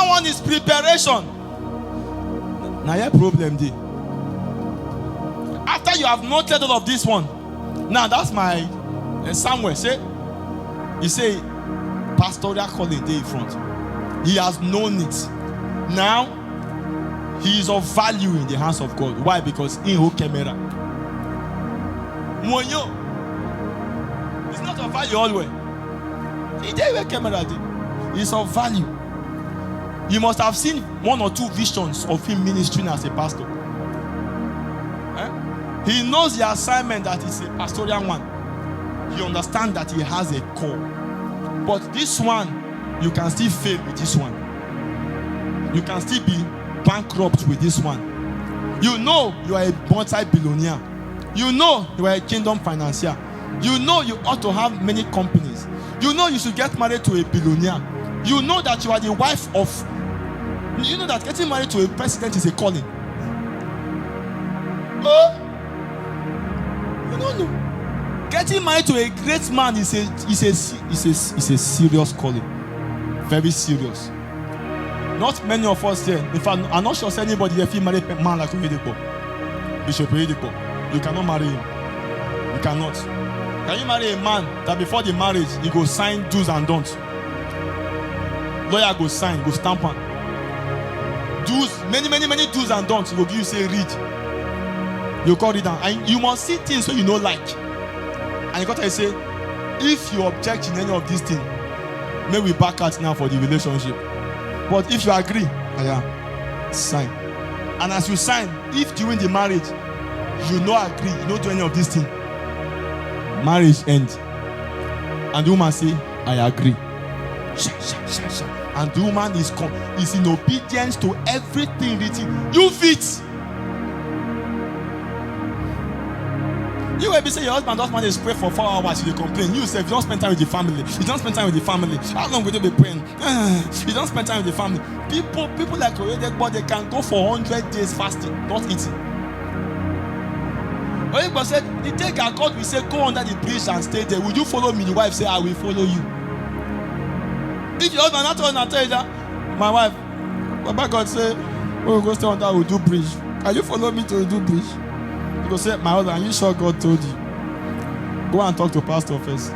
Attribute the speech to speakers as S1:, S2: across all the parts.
S1: one is preparation. Now your problem there. After you have noted all of this one, now that's my Samuel say. He say pastoral calling there in front. He has known it. Now he is of value in the hands of God. Why? Because in who camera. Monyo. It's not of value always. He did where camera did. It's of value. You must have seen one or two visions of him ministering as a pastor. He knows the assignment that is a pastoral one. He understands that he has a call. But this one, you can still fail with this one. You can still be bankrupt with this one. You know you are a multi-billionaire. You know you are a kingdom financier. You know you ought to have many companies. You know you should get married to a billionaire. You know that you are the wife of... You know that getting married to a president is a calling. Oh! You don't know. Getting married to a great man is a serious calling. Very serious. Not many of us here. In fact, I'm not sure anybody here feel married a man like Oyedepo. Bishop Oyedepo. You cannot marry him. You cannot. Can you marry a man that before the marriage he go sign do's and don'ts? Lawyer go sign, go stamp on. Do's, many do's and don'ts. He will give you say read. You call it down. And you must see things so you know like. And you got to say, if you object in any of these things, may we back out now for the relationship. But if you agree, sign. And as you sign, if during the marriage you not agree, you don't do any of these things, marriage ends. And the woman say, I agree. And the woman is in obedience to everything written. You fit. You will be saying your husband doesn't want to pray for 4 hours, you complain. You say, you don't spend time with the family. You don't spend time with the family. How long will you be praying? You don't spend time with the family. People like Oyedepo, they can go for 100 days fasting, not eating. Oyedepo said, the day God will say, go under the bridge and stay there. Will you follow me? The wife say, I will follow you. If your husband not tell you that, my wife, Baba God say, oh, go stay under Udu bridge. Can you follow me to Udu bridge? You go say, my husband, are you sure God told you? Go and talk to pastor first.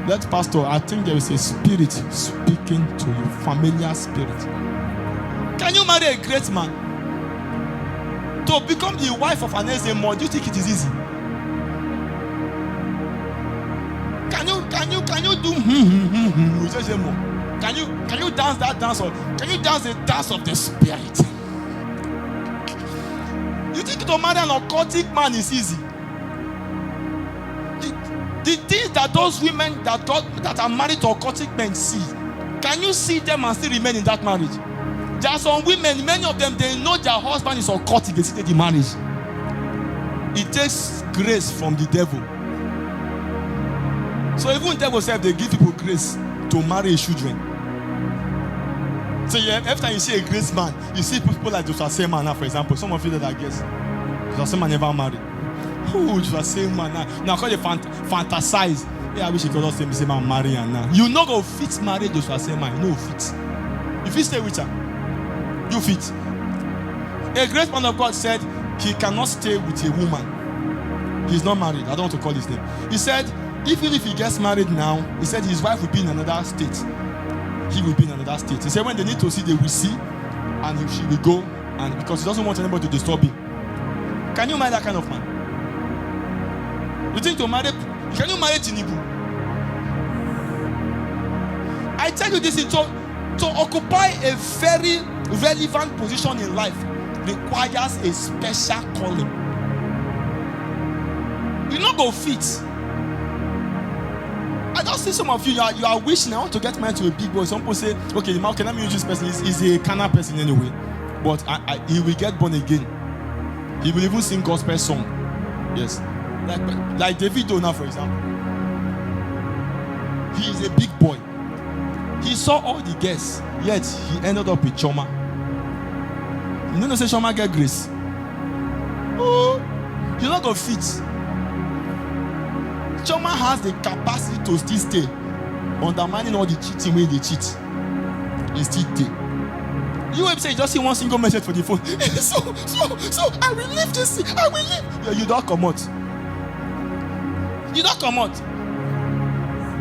S1: Let pastor, I think there is a spirit speaking to you, familiar spirit. Can you marry a great man? To become the wife of an SMO, do you think it is easy? Can you do Can you dance that dance or can you dance the dance of the spirit? You think to marry an occultic man is easy? The things that those women that are married to occultic men see, can you see them and still remain in that marriage? There are some women, many of them, they know their husband is occultic, they still in the marriage. It takes grace from the devil. So even the devil said they give people grace to marry children. So every time you see a great man, you see people like Joshua Seman now, for example. Some of you that I guess Joshua Seman never married. Oh, Joshua Seman now call they fantasize. Yeah, I wish you could also say man marry her now. You no go fit marry Joshua Seman. You no fit. If you stay with her, you fit. A great man of God said he cannot stay with a woman. He's not married. I don't want to call his name. He said even if he gets married now, he said his wife will be in another state. He will be in another state. He said when they need to see, they will see, and she will go, and because he doesn't want anybody to disturb him. Can you marry that kind of man? You think to marry? Can you marry Tinubu? I tell you this, to occupy a very relevant position in life requires a special calling. You not go fit. I just see some of you are wishing I want to get married to a big boy. Some people say, okay, can I use this person? He's a carnal person anyway. But he will get born again. He will even sing gospel song. Yes. Like David now, for example. He is a big boy. He saw all the guests, yet he ended up with Choma. You know, say Choma get grace. Oh, you're not going to fit. Choma has the capacity to still stay, undermining all the cheating when they cheat. He still stay. You will say you just see one single message for the phone. so I will leave this. I will leave. You don't come out. You don't come out.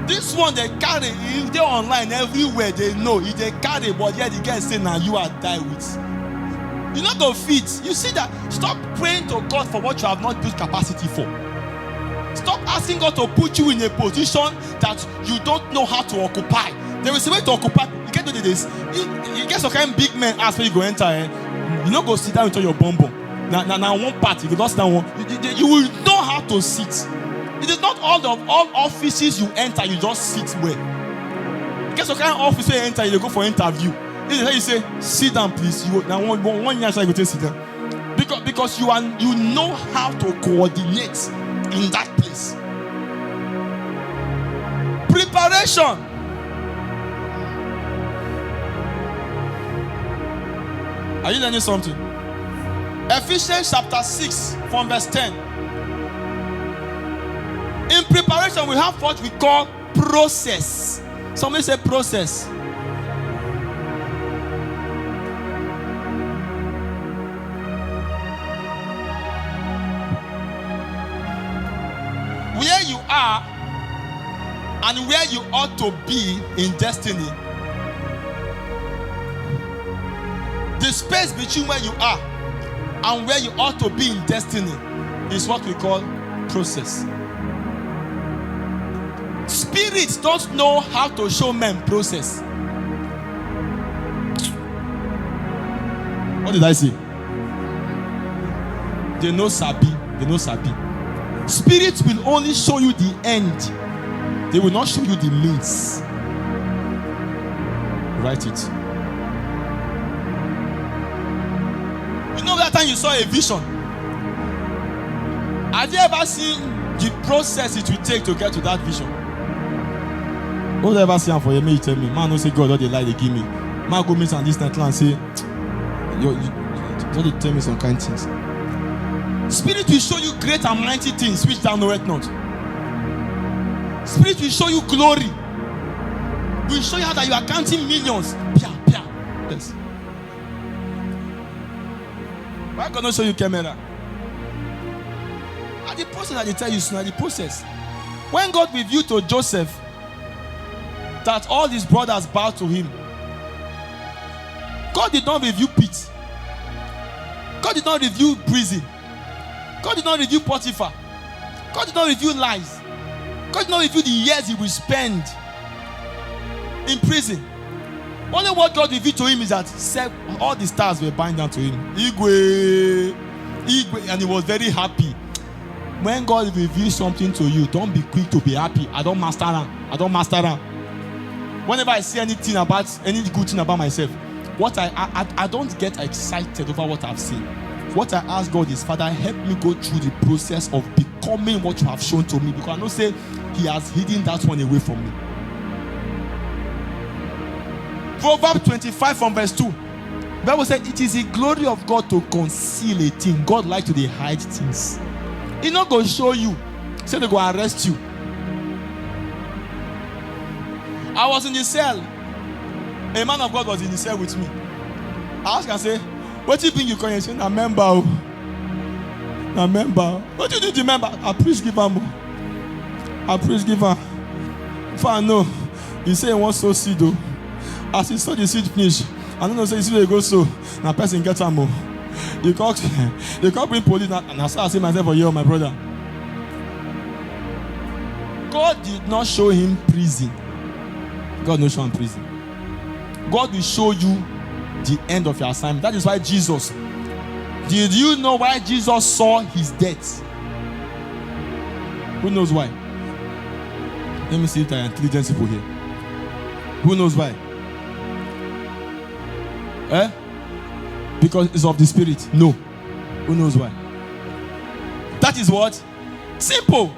S1: This one they carry, if they're online everywhere, they know. If they carry, but yet the guy say now you are die with. You're not going to fit. You see that? Stop praying to God for what you have not built capacity for. Stop asking God to put you in a position that you don't know how to occupy. There is a way to occupy. You can't do this. You get some kind of big man ask where you go enter. You not go sit down with your bum. Now one part, you go just down one. You will know how to sit. It is not all offices you enter, you just sit where. You get some kind of office where you enter, you go for interview. You say, sit down, please. You now one year you go to sit down. Because you know how to coordinate in that place. Preparation. Are you learning something? Ephesians chapter 6 from verse 10. In preparation, we have what we call process. Somebody say process. Where you are and where you ought to be in destiny. The space between where you are and where you ought to be in destiny is what we call process. Spirits don't know how to show men process. What did I say? They know sabi. They know sabi. Spirits will only show you the end. They will not show you the means. Write it. You know that time you saw a vision? Have you ever seen the process it will take to get to that vision? What ever see for you? May you tell me, man, don't say God, all the lie they give me. Man, go meet and this night and say, you tell me some kind of things. Spirit will show you great and mighty things which thou knowest not. Spirit will show you glory. Will show you how that you are counting millions. Yes. Why God not show you camera? And the process that they tell you is not the process. When God revealed to Joseph that all his brothers bowed to him, God did not review pit. God did not review prison. God did not review Potiphar. God did not review lies. God did not review the years he will spend in prison. Only what God revealed to him is that all the stars were bowing down to him. Igwe, and he was very happy. When God reveals something to you, don't be quick to be happy. I don't master that. Whenever I see any good thing about myself, I don't get excited over what I've seen. What I ask God is, Father, help me go through the process of becoming what you have shown to me, because I know say he has hidden that one away from me. Proverbs 25 from verse 2. The Bible said, it is the glory of God to conceal a thing. God likes to hide things. He's not going to show you. Say they go arrest you. I was in the cell. A man of God was in the cell with me. I asked and say, what do you think you can say? A member. What do you do to member? A priest giver. A priest giver. If I know, he say he wants to seed though. As he saw the seed finish, I don't know, say, see where he goes so. Now person gets a more. They can't bring police. And I say myself for you, my brother. God did not show him prison. God will show him prison. God will show you the end of your assignment. That is why Jesus. Did you know why Jesus saw his death? Who knows why? Let me see if there are intelligent people here. Who knows why? Because it's of the spirit. No. Who knows why? That is what? Simple.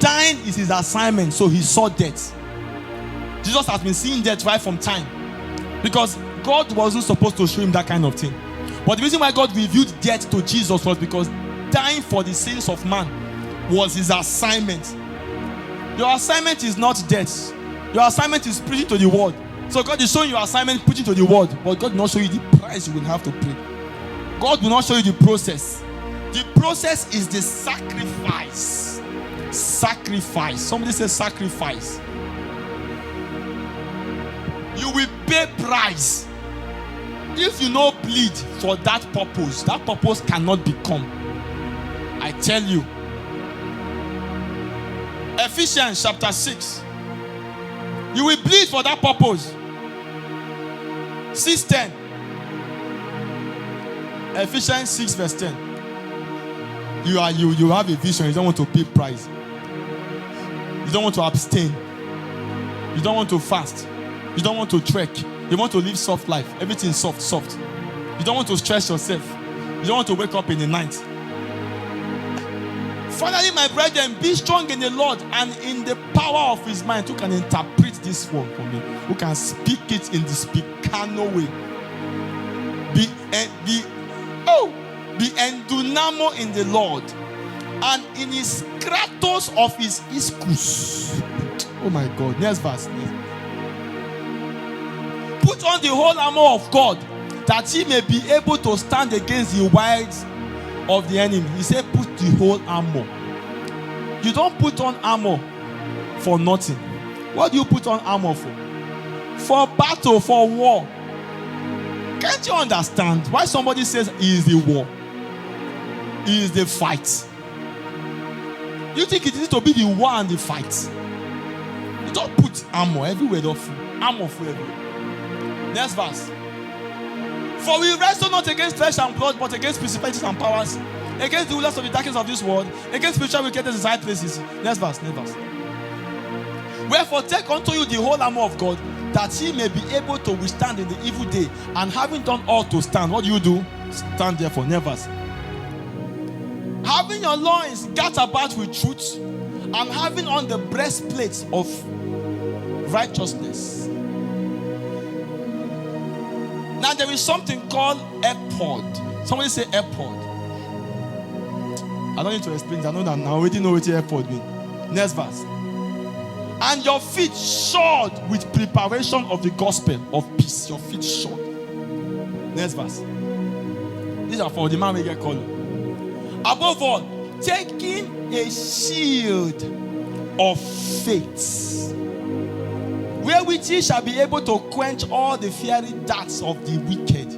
S1: Dying is his assignment, so he saw death. Jesus has been seeing death right from time, because God wasn't supposed to show him that kind of thing. But the reason why God revealed death to Jesus was because dying for the sins of man was his assignment. Your assignment is not death. Your assignment is preaching to the world. So God is showing you assignment, put it to the word, but God will not show you the price you will have to pay. God will not show you the process. The process is the sacrifice. Sacrifice. Somebody says sacrifice. You will pay price. If you no bleed for that purpose cannot become. I tell you. Ephesians chapter 6. You will bleed for that purpose. 6:10. Ephesians 6 verse 10. You have a vision. You don't want to pay price. You don't want to abstain. You don't want to fast. You don't want to trek. You want to live soft life. Everything soft. You don't want to stress yourself. You don't want to wake up in the night. Finally, my brethren, be strong in the Lord and in the power of his mind. Who can interpret this word for me? Who can speak it in the Spicano way? Be endunamo in the Lord and in his kratos of his iskus. Oh my God. Next verse. Put on the whole armor of God, that he may be able to stand against the wiles of the enemy. He said, put the whole armor. You don't put on armor for nothing. What do you put on armor for? For battle, for war. Can't you understand why somebody says he is the war? He is the fight. You think it is to be the war and the fight? You don't put armor everywhere. Armor for everywhere. Next verse. For we wrestle not against flesh and blood, but against principalities and powers, against the rulers of the darkness of this world, against spiritual wickedness in high places. Next verse. Wherefore take unto you the whole armor of God, that ye may be able to withstand in the evil day, and having done all to stand. What do? Stand therefore. Next verse. Having your loins girt about with truth, and having on the breastplate of righteousness. Now there is something called ephod. Somebody say ephod. I don't need to explain it. I know that I already know what ephod means. Next verse. And your feet shod with preparation of the gospel of peace. Your feet shod. Next verse. These are for the man we get called. Above all, taking a shield of faith, wherewith ye shall be able to quench all the fiery darts of the wicked.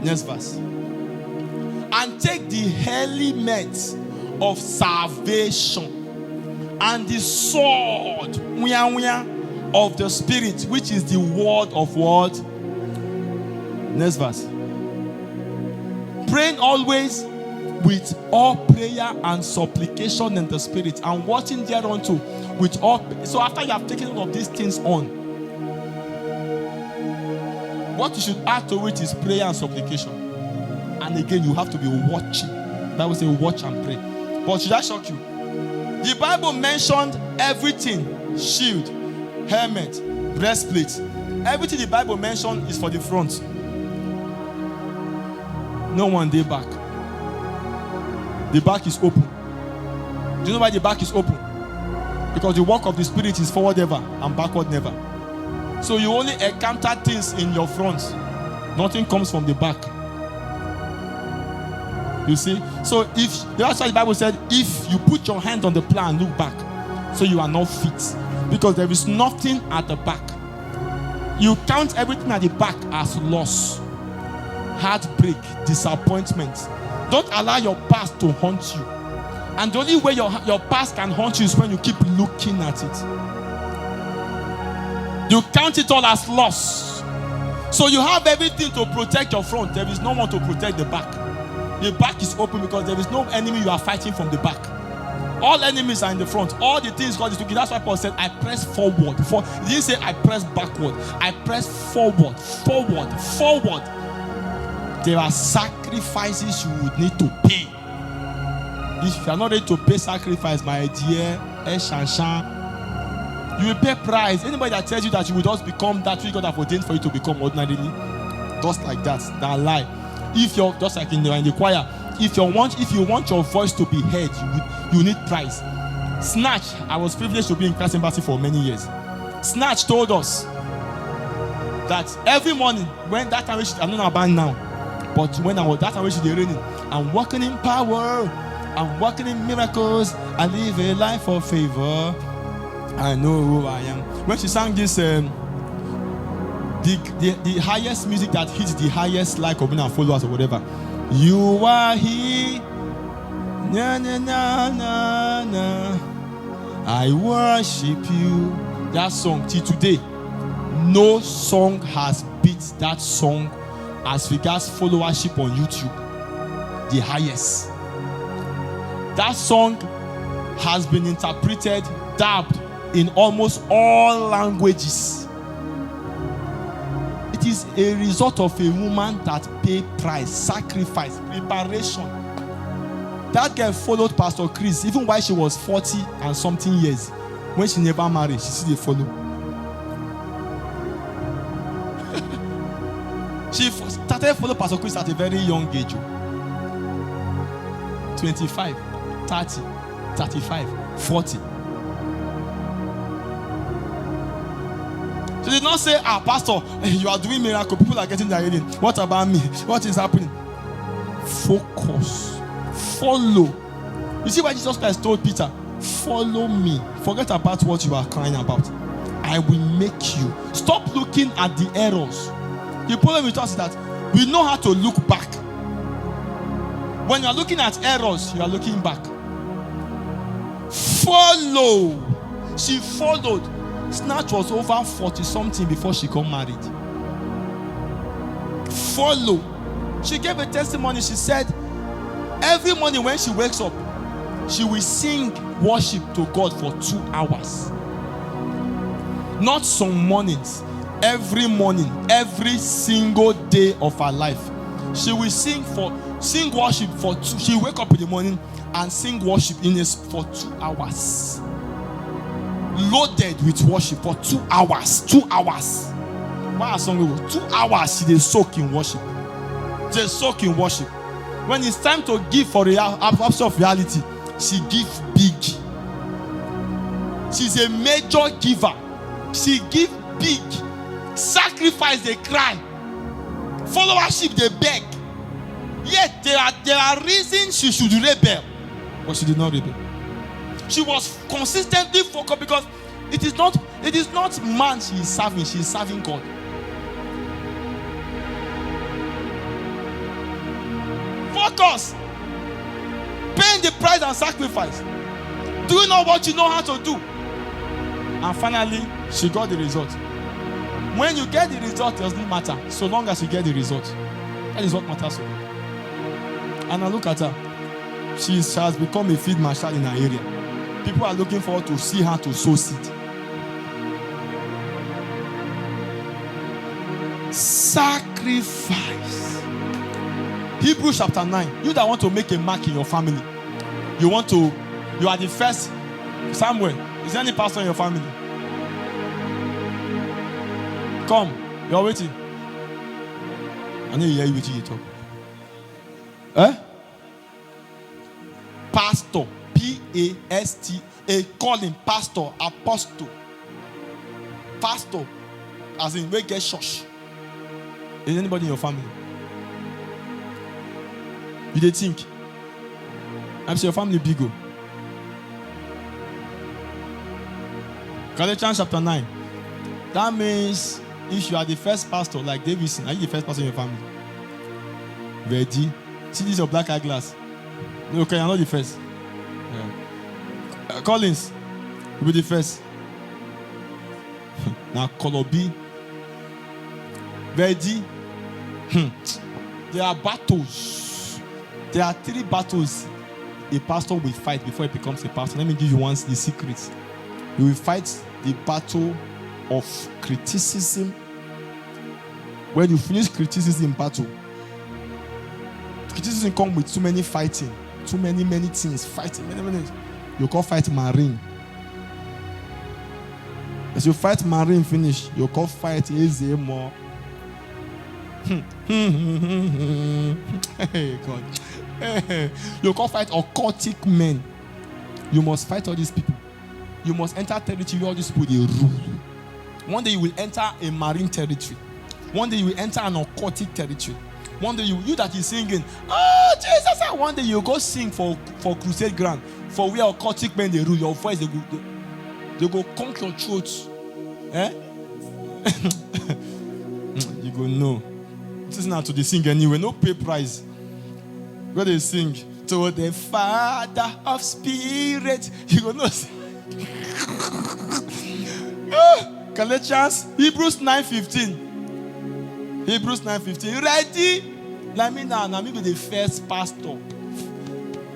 S1: Next verse. And take the helmet of salvation and the sword of the Spirit, which is the word of what? Next verse. Praying always with all prayer and supplication in the Spirit, and watching thereunto with all. So after you have taken all of these things on, what you should add to it is prayer and supplication. And again, you have to be watching. The Bible says watch and pray. But should I shock you? The Bible mentioned everything: shield, helmet, breastplate. Everything the Bible mentioned is for the front. No one day back. The back is open. Do you know why the back is open? Because the work of the Spirit is forward ever and backward never. So you only encounter things in your front. Nothing comes from the back. You see? So that's why the Bible said, if you put your hand on the plow and look back, so you are not fit. Because there is nothing at the back. You count everything at the back as loss, heartbreak, disappointment. Don't allow your past to haunt you. And the only way your past can haunt you is when you keep looking at it. You count it all as loss. So you have everything to protect your front. There is no one to protect the back. The back is open because there is no enemy you are fighting from the back. All enemies are in the front. All the things God is doing. That's why Paul said, I press forward. He didn't say I press backward. I press forward. There are sacrifices you would need to pay. If you are not ready to pay sacrifice, my dear, you will pay price. Anybody that tells you that you will just become that which God have ordained for you to become ordinarily, just like that lie. If you're just like in the choir, if you want your voice to be heard, you need price. Snatch, I was privileged to be in Christ Embassy for many years. Snatch told us that every morning, when that time I'm not about now, but when I was that time she raining, I'm walking in power, I'm walking in miracles, I live a life of favor. I know who I am. When she sang this, the highest music that hits the highest like of our followers or whatever. You are He, na na na na na. I worship you. That song till today, no song has beat that song as regards followership on YouTube. The highest. That song has been interpreted, dubbed in almost all languages. It is a result of a woman that paid price, sacrifice, preparation. That girl followed Pastor Chris even while she was 40 and something years. When she never married, she still follow. She started following Pastor Chris at a very young age. 25, 30, 35, 40. She did not say, Pastor, you are doing miracle. People are getting their healing. What about me? What is happening? Focus. Follow. You see why Jesus Christ told Peter, follow me. Forget about what you are crying about. I will make you. Stop looking at the errors. The problem with us is that we know how to look back. When you are looking at errors, you are looking back. Follow. She followed. Snatch was over 40 something before she got married. Follow. She gave a testimony. She said, every morning when she wakes up, she will sing worship to God for 2 hours. Not some mornings. Every morning, every single day of her life, she will sing worship for 2. She will wake up in the morning and sing worship for 2 hours. Loaded with worship for 2 hours. 2 hours. Why are some people? 2 hours they soak in worship. They soak in worship. When it's time to give for the absence of reality, she gives big. She's a major giver. She gives big. Sacrifice, they cry. Followership, they beg. Yet there are reasons she should rebel, but she did not rebel. She was consistently focused because it is not man she is serving God. Focus. Paying the price and sacrifice. Doing all what you know how to do. And finally, she got the result. When you get the result, it doesn't matter. So long as you get the result. That is what matters to God. And I look at her. She has become a field marshal in her area. People are looking forward to see her to sow seed. Sacrifice. Hebrews chapter 9. You that want to make a mark in your family. You are the first. Samuel, is there any pastor in your family? Come, you're waiting. I know you hear you waiting you talk. Pastor. P-A-S-T-A. Call him pastor, apostle. Pastor. As in, we get church. Is anybody in your family? You they think? I'm sure your family big. Galatians chapter 9. That means if you are the first pastor, like Davidson, are you the first pastor in your family? Ready? See this your black eye glass. Okay, I'm not the first. Collins will be the first. Now color B. Ready? There are battles. There are 3 battles a pastor will fight before he becomes a pastor. Let me give you one the secrets. You will fight the battle of criticism. When you finish criticism battle, criticism comes with too many fighting, too many things fighting, many. You call fight marine. As you fight marine finish, you call fight easy more. Hey God. You call fight occultic men. You must fight all these people. You must enter territory where all these people they rule. One day you will enter a marine territory. One day you will enter an occultic territory. One day you that is singing, oh Jesus, and one day you go sing for crusade ground, for where occultic men they rule. Your voice they go conk your throat. Eh? You go no. This is not to the sing anyway. No pay price. Go they sing to the Father of Spirit. You go no. Galatians, Hebrews 9:15. Hebrews 9:15. Ready? Let me now be the first pastor.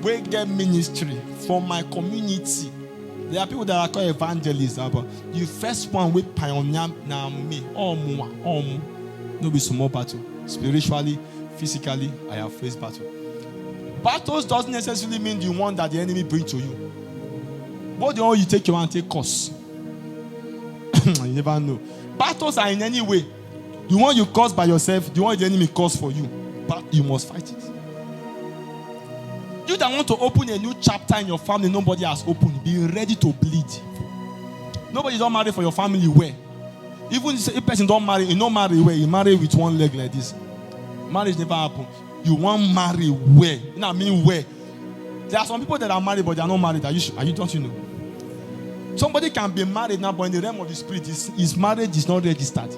S1: We get ministry from my community. There are people that are called evangelists, but the first one we pioneer now me. No be small battle. Spiritually, physically, I have faced battle. Battles doesn't necessarily mean the one that the enemy brings to you. But the one you take your and take course. You never know. Battles are in any way. The one you cause by yourself, the one the enemy cause for you. But you must fight it. You that want to open a new chapter in your family nobody has opened, be ready to bleed. Nobody don't marry for your family where? Even if a person don't marry, you don't marry where? You marry with one leg like this. Marriage never happens. You want marry where? You know what I mean where? There are some people that are married but they are not married. Don't you know? Somebody can be married now, but in the realm of the spirit, his marriage is not registered.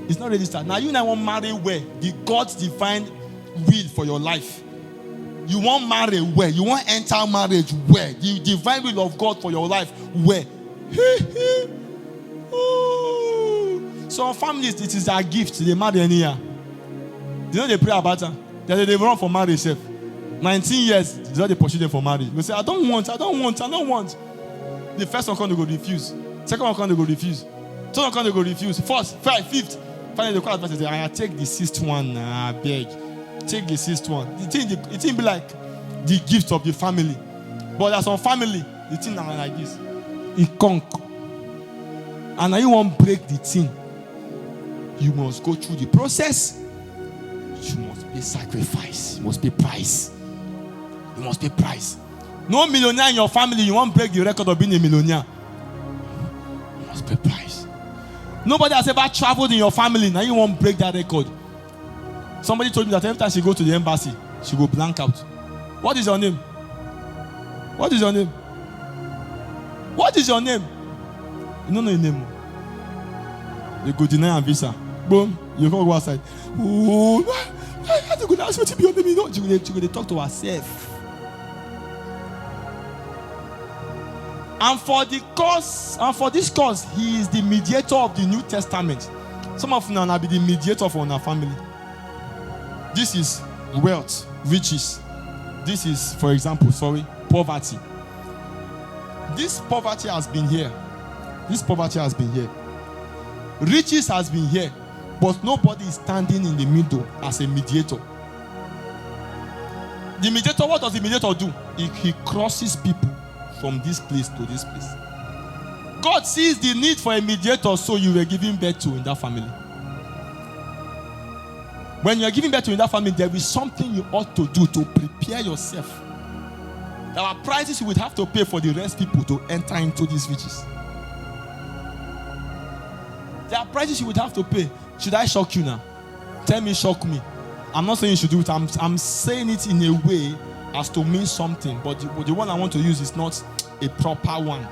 S1: It's not registered. Now you now want marry where? The God's divine will for your life. You want marry where? You want enter marriage where? The divine will of God for your life where? Some families, it is their gift. They marry any year. They know they pray about it. They run for marriage. 19 years, they know they pursue them for marriage. They say, I don't want. The first one they go refuse. Second one they go refuse. Third one they go refuse. Fourth, fifth. Finally, the court advisor say, I take the sixth one. I beg. Take the sixth one. The thing be like the gift of the family. But there's some family, the thing are like this. It conk. And now you want to break the thing. You must go through the process. You must pay sacrifice. You must pay price. You must pay price. No millionaire in your family, you won't break the record of being a millionaire. You must pay price. Nobody has ever traveled in your family, now you won't break that record. Somebody told me that every time she goes to the embassy, she go blank out. What is your name? What is your name? What is your name? You don't know your name. You go deny a visa. Boom, you can't go outside. Oh, I have to go ask what to be your name. You go talk to herself. And for this cause, he is the mediator of the New Testament. Some of you now be the mediator for our family. This is wealth, riches. This is, for example, poverty. This poverty has been here. This poverty has been here. Riches has been here. But nobody is standing in the middle as a mediator. The mediator, what does the mediator do? He crosses people from this place to this place. God sees the need for a mediator, so you were giving birth to in that family. When you are giving birth to in that family, there is something you ought to do to prepare yourself. There are prices you would have to pay for the rest people to enter into these riches. There are prices you would have to pay. Should I shock you now? Tell me, shock me. I'm not saying you should do it. I'm saying it in a way as to mean something. But the one I want to use is not a proper one.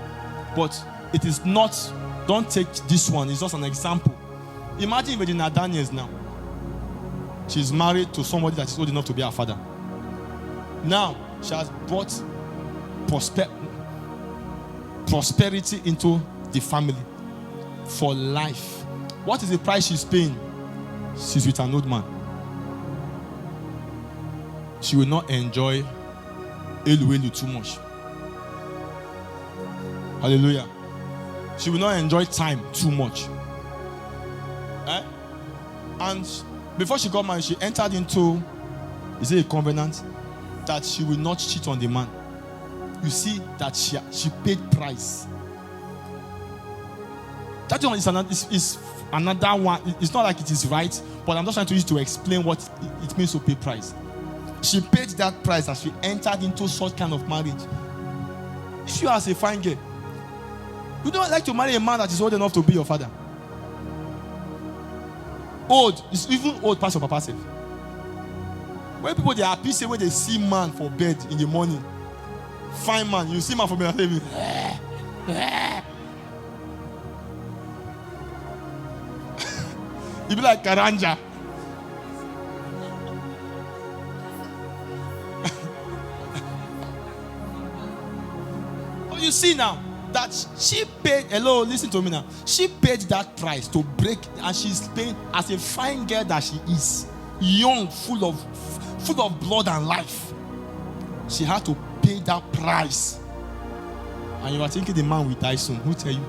S1: But it is not, don't take this one. It's just an example. Imagine Virginia Daniels now. She's married to somebody that is old enough to be her father. Now, she has brought prosperity into the family for life. What is the price she's paying? She's with an old man. She will not enjoy Elu too much. Hallelujah. She will not enjoy time too much. And before she got married, she entered into, is it a covenant? That she will not cheat on the man. You see that she paid price. That one is another one. It's not like it is right, but I'm just trying to use to explain what it means to pay price. She paid that price as she entered into such kind of marriage. If you are a fine girl, you don't like to marry a man that is old enough to be your father. Old. It's even old past your papa self. When people they are happy say when they see man for bed in the morning, fine man, you see man for bed, you be like Karanja. You see now that she paid, hello, listen to me now. She paid that price to break, and she's paying as a fine girl that she is, young, full of blood and life. She had to pay that price. And you are thinking the man will die soon. Who tell you?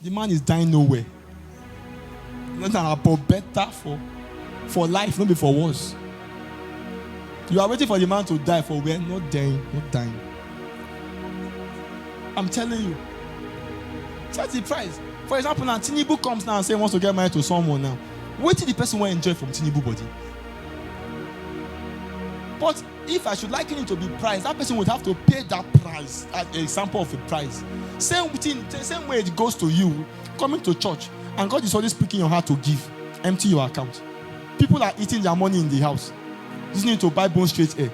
S1: The man is dying nowhere. Not about better for life, not before worse. You are waiting for the man to die for where? Not dying, not dying. I'm telling you. That's the price. For example, now Tinubu comes now and says he wants to get married to someone now. What did the person want to enjoy from Tinubu body? But if I should liken it to be price, that person would have to pay that price as an example of a price. Same way it goes to you coming to church and God is always speaking your heart to give. Empty your account. People are eating their money in the house. Listening to buy bone straight air.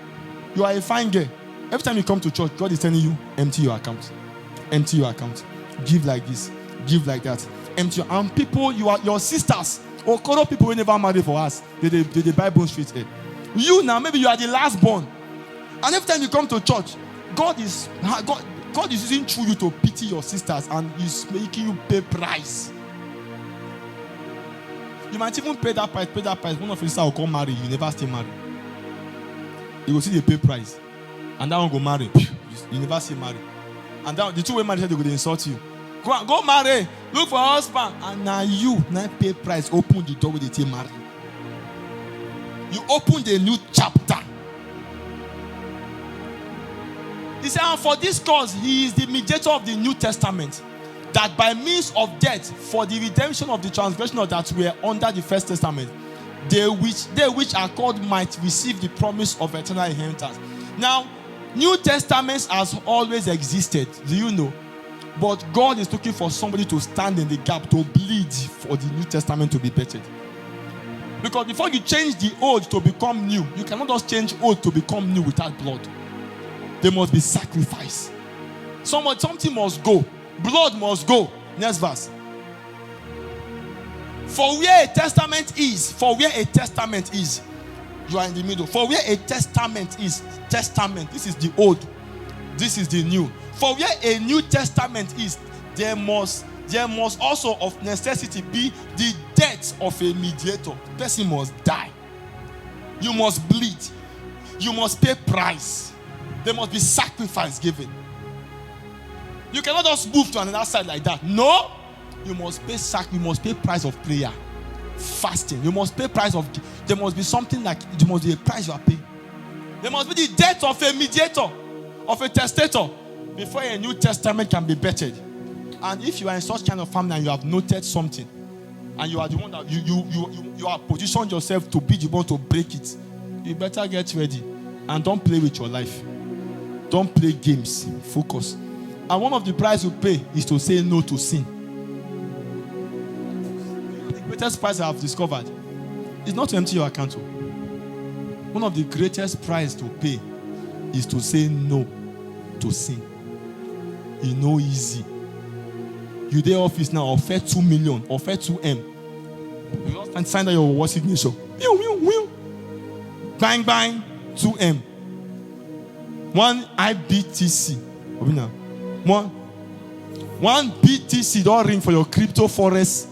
S1: You are a fine girl. Every time you come to church, God is telling you, empty your account. Empty your account. Give like this. Give like that. Empty your, and people, you are your sisters or color people who never married for us. They buy bone straight air. You now, maybe you are the last born. And every time you come to church, God is using through you to pity your sisters and is making you pay price. You might even pay that price. One of your sisters will come marry, you never stay married. You will see the pay price. And that one go marry. You never see marry. And that, the two women married, they will insult you. Go marry. Look for a husband. And now you pay price. Open the door with the team marry. You open the new chapter. He said, and for this cause, he is the mediator of the New Testament, that by means of death, for the redemption of the transgression of that were under the First Testament, they which are called might receive the promise of eternal inheritance. Now, New Testaments has always existed. Do you know? But God is looking for somebody to stand in the gap, to bleed for the New Testament to be bettered. Because before you change the old to become new, you cannot just change old to become new without blood. There must be sacrifice. Something must go. Blood must go. Next verse. For where a testament is, you are in the middle. For where a testament is, this is the old, this is the new. For where a New Testament is, there must also of necessity be the death of a mediator. The person must die. You must bleed. You must pay price. There must be sacrifice given. You cannot just move to another side like that. No, you must pay you must pay price of prayer, fasting. You must pay price of. There must be something like there must be a price you are paying. There must be the death of a mediator, of a testator, before a New Testament can be bettered. And if you are in such kind of family and you have noted something, and you are the one that you are positioned yourself to be the one to break it, you better get ready and don't play with your life. Don't play games. Focus. And one of the price you pay is to say no to sin. The greatest price I have discovered is not to empty your account. One of the greatest price to pay is to say no to sin. It's no easy. You dey office now, offer 2 million, offer 2M. You just sign that your word signature. Bang, bang, 2M. 1 IBTC. One BTC don't ring for your crypto forest